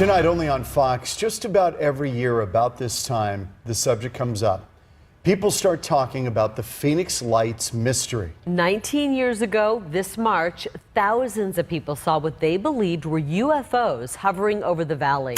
Tonight, only on Fox, just about every year about this time, the subject comes up. People start talking about the Phoenix Lights mystery. 19 years ago, this March, thousands of people saw what they believed were UFOs hovering over the valley.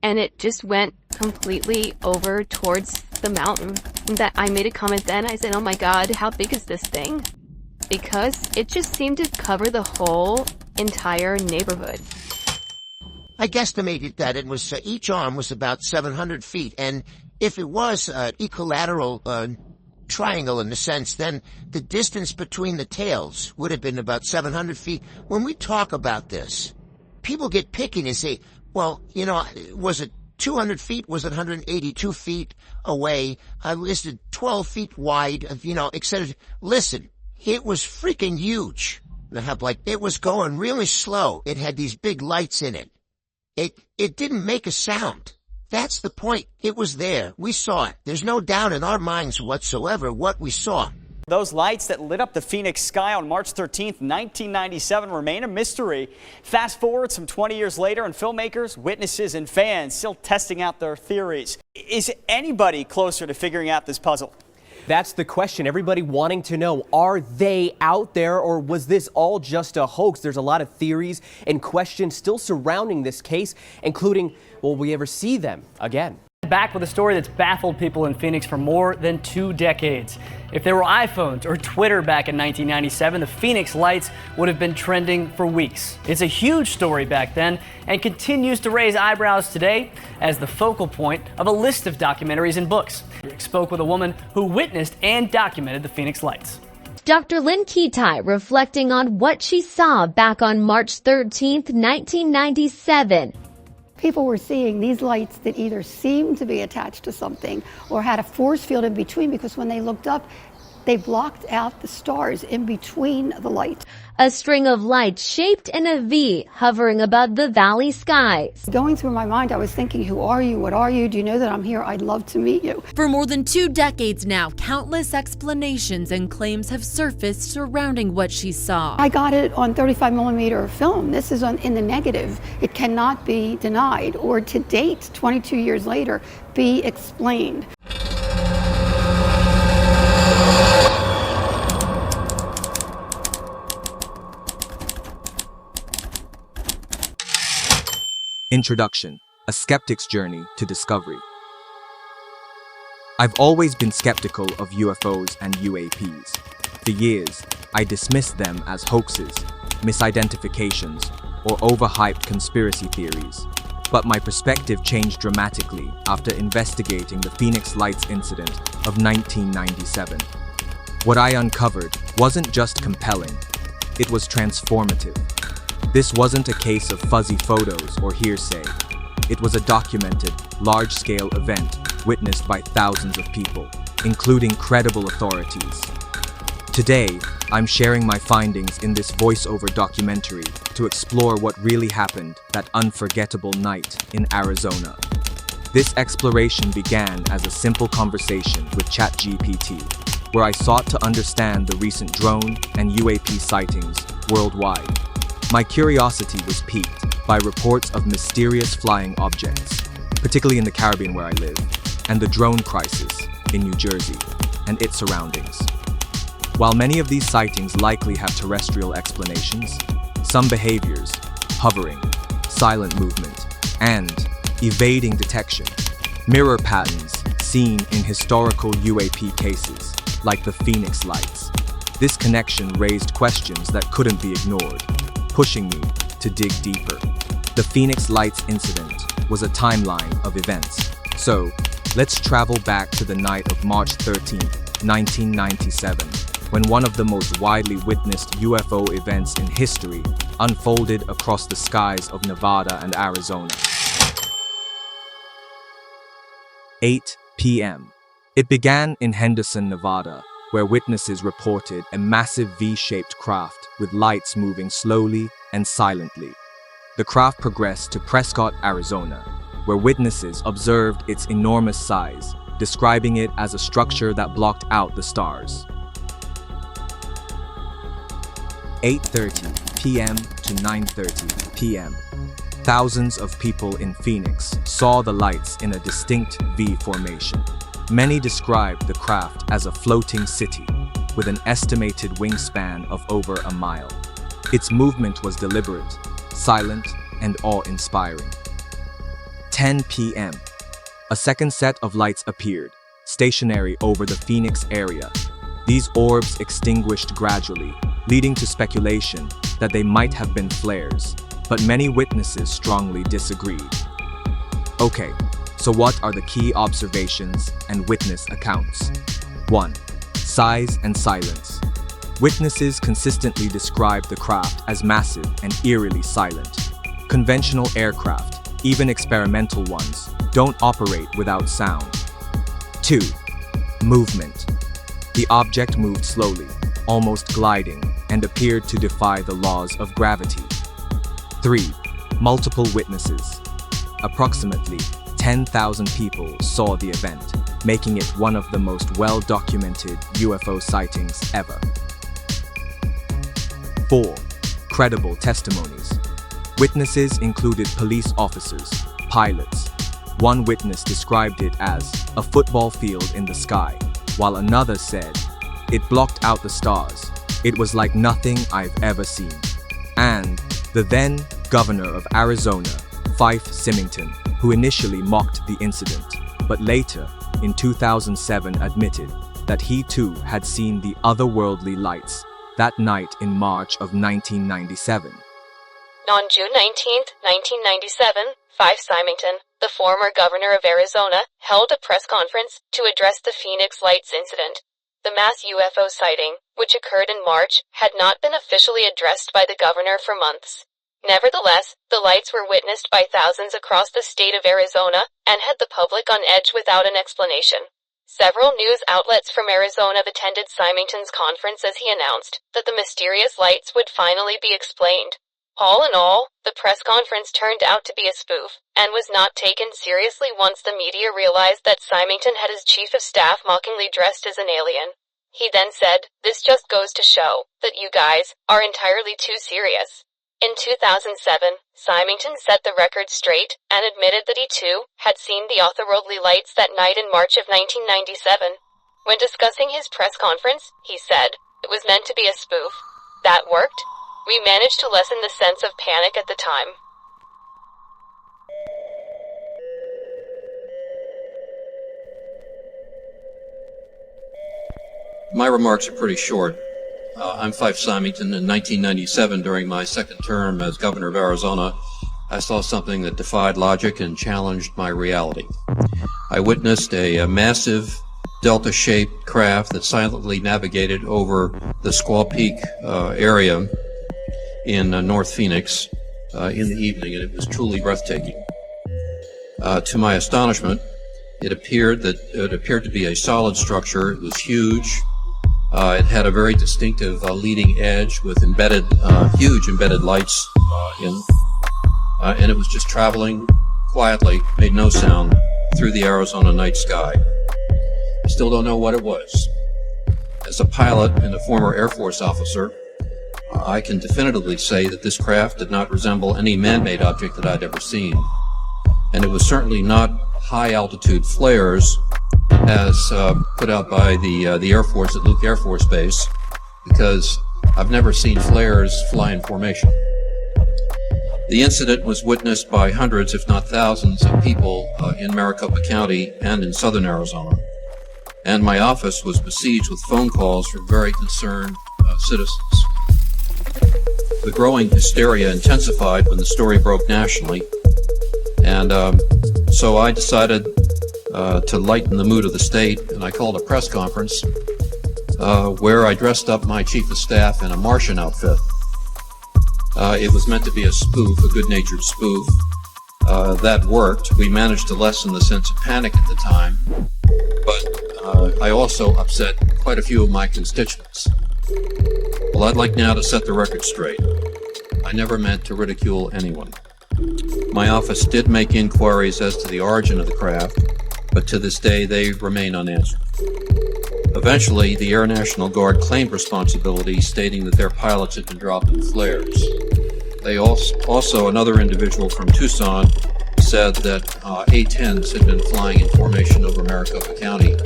And it just went completely over towards the mountain. That I made a comment then, I said, oh my God, how big is this thing? Because it just seemed to cover the whole entire neighborhood. I guesstimated that it was each arm was about 700 feet, and if it was an equilateral triangle in a sense, then the distance between the tails would have been about 700 feet. When we talk about this, people get picky and say, well, you know, was it 200 feet? Was it 182 feet away? Was it 12 feet wide? You know, etc. Listen, it was freaking huge. It was going really slow. It had these big lights in it. It didn't make a sound. That's the point. It was there. We saw it. There's no doubt in our minds whatsoever what we saw. Those lights that lit up the Phoenix sky on March 13th, 1997 remain a mystery. Fast forward some 20 years later, and filmmakers, witnesses, and fans still testing out their theories. Is anybody closer to figuring out this puzzle? That's the question. Everybody wanting to know, are they out there, or was this all just a hoax? There's a lot of theories and questions still surrounding this case, including, will we ever see them again? Back with a story that's baffled people in Phoenix for more than 2 decades. If there were iPhones or Twitter back in 1997, the Phoenix Lights would have been trending for weeks. It's a huge story back then and continues to raise eyebrows today as the focal point of a list of documentaries and books. We spoke with a woman who witnessed and documented the Phoenix Lights. Dr. Lynn Kitai reflecting on what she saw back on March 13th, 1997. People were seeing these lights that either seemed to be attached to something or had a force field in between, because when they looked up, they blocked out the stars in between the lights. A string of lights shaped in a V hovering above the valley skies. Going through my mind, I was thinking, who are you? What are you? Do you know that I'm here? I'd love to meet you. For more than 2 decades now, countless explanations and claims have surfaced surrounding what she saw. I got it on 35mm film. This is in the negative. It cannot be denied or, to date, 22 years later, be explained. Introduction: A Skeptic's Journey to Discovery. I've always been skeptical of UFOs and UAPs. For years, I dismissed them as hoaxes, misidentifications, or overhyped conspiracy theories. But my perspective changed dramatically after investigating the Phoenix Lights incident of 1997. What I uncovered wasn't just compelling, it was transformative. This wasn't a case of fuzzy photos or hearsay. It was a documented, large-scale event witnessed by thousands of people, including credible authorities. Today, I'm sharing my findings in this voiceover documentary to explore what really happened that unforgettable night in Arizona. This exploration began as a simple conversation with ChatGPT, where I sought to understand the recent drone and UAP sightings worldwide. My curiosity was piqued by reports of mysterious flying objects, particularly in the Caribbean where I live, and the drone crisis in New Jersey and its surroundings. While many of these sightings likely have terrestrial explanations, some behaviors, hovering, silent movement, and evading detection, mirror patterns seen in historical UAP cases, like the Phoenix Lights. This connection raised questions that couldn't be ignored, pushing me to dig deeper. The Phoenix Lights incident was a timeline of events. So, let's travel back to the night of March 13, 1997, when one of the most widely witnessed UFO events in history unfolded across the skies of Nevada and Arizona. 8 p.m. It began in Henderson, Nevada, where witnesses reported a massive V-shaped craft with lights moving slowly and silently. The craft progressed to Prescott, Arizona, where witnesses observed its enormous size, describing it as a structure that blocked out the stars. 8:30 p.m. to 9:30 p.m. Thousands of people in Phoenix saw the lights in a distinct V formation. Many described the craft as a floating city with an estimated wingspan of over a mile. Its movement was deliberate, silent, and awe-inspiring. 10 p.m. A second set of lights appeared, stationary over the Phoenix area. These orbs extinguished gradually, leading to speculation that they might have been flares, but many witnesses strongly disagreed. Okay, so what are the key observations and witness accounts? 1. Size and silence. Witnesses consistently described the craft as massive and eerily silent. Conventional aircraft, even experimental ones, don't operate without sound. 2. Movement. The object moved slowly, almost gliding, and appeared to defy the laws of gravity. 3. Multiple witnesses. Approximately 10,000 people saw the event, making it one of the most well-documented UFO sightings ever. 4. Credible testimonies. Witnesses included police officers, pilots. One witness described it as a football field in the sky, while another said, "It blocked out the stars. It was like nothing I've ever seen." And the then governor of Arizona, Fife Symington, who initially mocked the incident, but later, in 2007, admitted that he too had seen the otherworldly lights that night in March of 1997. On June 19, 1997, Fife Symington, the former governor of Arizona, held a press conference to address the Phoenix Lights incident. The mass UFO sighting, which occurred in March, had not been officially addressed by the governor for months. Nevertheless, the lights were witnessed by thousands across the state of Arizona and had the public on edge without an explanation. Several news outlets from Arizona attended Symington's conference as he announced that the mysterious lights would finally be explained. All in all, the press conference turned out to be a spoof, and was not taken seriously once the media realized that Symington had his chief of staff mockingly dressed as an alien. He then said, "This just goes to show that you guys are entirely too serious." In 2007, Symington set the record straight and admitted that he too had seen the otherworldly lights that night in March of 1997. When discussing his press conference, he said, "It was meant to be a spoof. That worked. We managed to lessen the sense of panic at the time." My remarks are pretty short. I'm Fife Symington. In 1997, during my second term as governor of Arizona, I saw something that defied logic and challenged my reality. I witnessed a massive delta-shaped craft that silently navigated over the Squaw Peak area in North Phoenix in the evening, and it was truly breathtaking. To my astonishment, it appeared to be a solid structure. It was huge. It had a very distinctive leading edge with huge embedded lights and it was just traveling quietly, made no sound, through the Arizona night sky. I still don't know what it was. As a pilot and a former Air Force officer, I can definitively say that this craft did not resemble any man-made object that I'd ever seen. And it was certainly not high-altitude flares as put out by the Air Force at Luke Air Force Base, because I've never seen flares fly in formation. The incident was witnessed by hundreds, if not thousands, of people in Maricopa County and in southern Arizona. And my office was besieged with phone calls from very concerned citizens. The growing hysteria intensified when the story broke nationally, and so I decided to lighten the mood of the state, and I called a press conference where I dressed up my chief of staff in a Martian outfit. It was meant to be a spoof, a good-natured spoof. That worked. We managed to lessen the sense of panic at the time, but I also upset quite a few of my constituents. Well, I'd like now to set the record straight. I never meant to ridicule anyone. My office did make inquiries as to the origin of the craft, but to this day they remain unanswered. Eventually, the Air National Guard claimed responsibility, stating that their pilots had been dropping flares. Another individual from Tucson said that A-10s had been flying in formation over Maricopa County.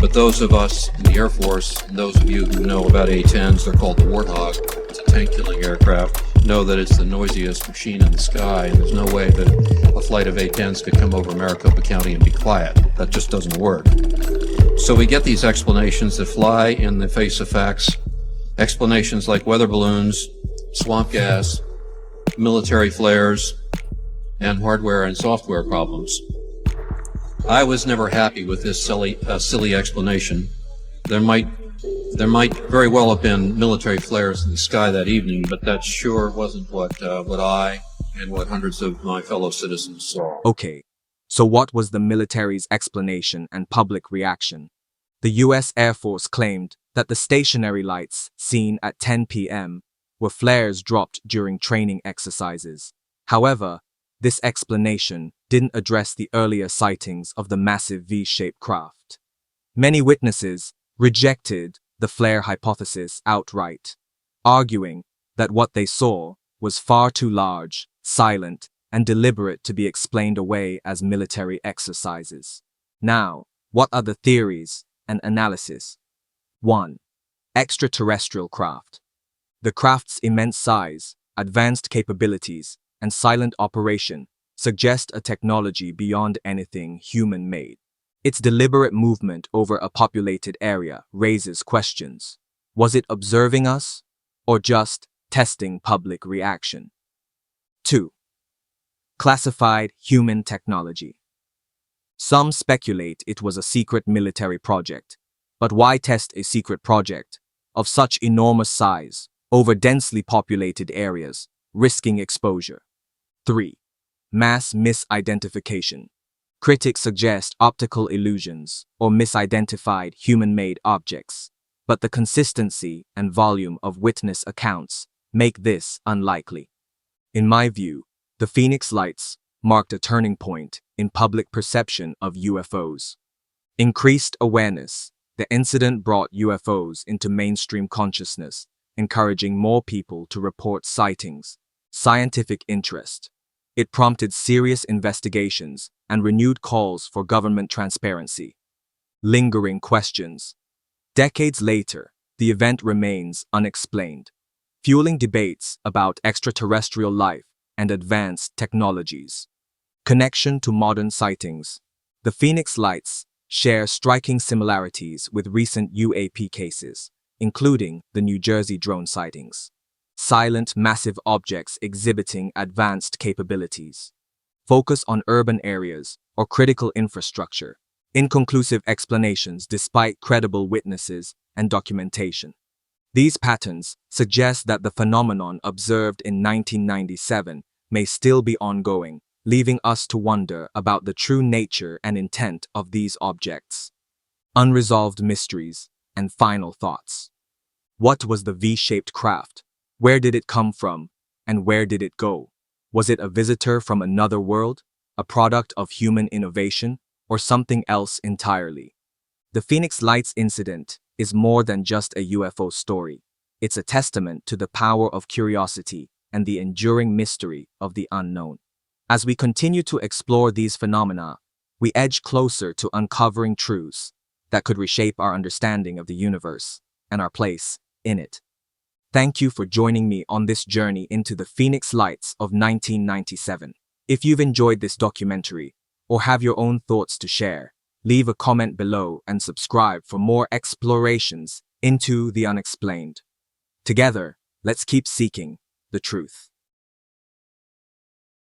But those of us in the Air Force, and those of you who know about A-10s, they're called the Warthog, it's a tank-killing aircraft, know that it's the noisiest machine in the sky, and there's no way that a flight of A-10s could come over Maricopa County and be quiet. That just doesn't work. So we get these explanations that fly in the face of facts, explanations like weather balloons, swamp gas, military flares, and hardware and software problems. I was never happy with this silly explanation. There might very well have been military flares in the sky that evening, but that sure wasn't what I and what hundreds of my fellow citizens saw. Okay, so what was the military's explanation and public reaction? The U.S. Air Force claimed that the stationary lights seen at 10 p.m. were flares dropped during training exercises. However, this explanation didn't address the earlier sightings of the massive V-shaped craft. Many witnesses rejected the flare hypothesis outright, arguing that what they saw was far too large, silent, and deliberate to be explained away as military exercises. Now, what are the theories and analysis? 1. Extraterrestrial craft. The craft's immense size, advanced capabilities, and silent operation suggest a technology beyond anything human-made. Its deliberate movement over a populated area raises questions. Was it observing us, or just testing public reaction? 2. Classified human technology. Some speculate it was a secret military project, but why test a secret project of such enormous size over densely populated areas, risking exposure? 3. Mass misidentification. Critics suggest optical illusions or misidentified human-made objects, but the consistency and volume of witness accounts make this unlikely. In my view, the Phoenix Lights marked a turning point in public perception of UFOs. Increased awareness, the incident brought UFOs into mainstream consciousness, encouraging more people to report sightings. Scientific interest. It prompted serious investigations and renewed calls for government transparency. Lingering questions. Decades later, the event remains unexplained, fueling debates about extraterrestrial life and advanced technologies. Connection to modern sightings. The Phoenix Lights share striking similarities with recent UAP cases, including the New Jersey drone sightings. Silent, massive objects exhibiting advanced capabilities. Focus on urban areas or critical infrastructure. Inconclusive explanations despite credible witnesses and documentation. These patterns suggest that the phenomenon observed in 1997 may still be ongoing, leaving us to wonder about the true nature and intent of these objects. Unresolved mysteries and final thoughts. What was the V-shaped craft? Where did it come from, and where did it go? Was it a visitor from another world, a product of human innovation, or something else entirely? The Phoenix Lights incident is more than just a UFO story. It's a testament to the power of curiosity and the enduring mystery of the unknown. As we continue to explore these phenomena, we edge closer to uncovering truths that could reshape our understanding of the universe and our place in it. Thank you for joining me on this journey into the Phoenix Lights of 1997. If you've enjoyed this documentary or have your own thoughts to share, leave a comment below and subscribe for more explorations into the unexplained. Together, let's keep seeking the truth.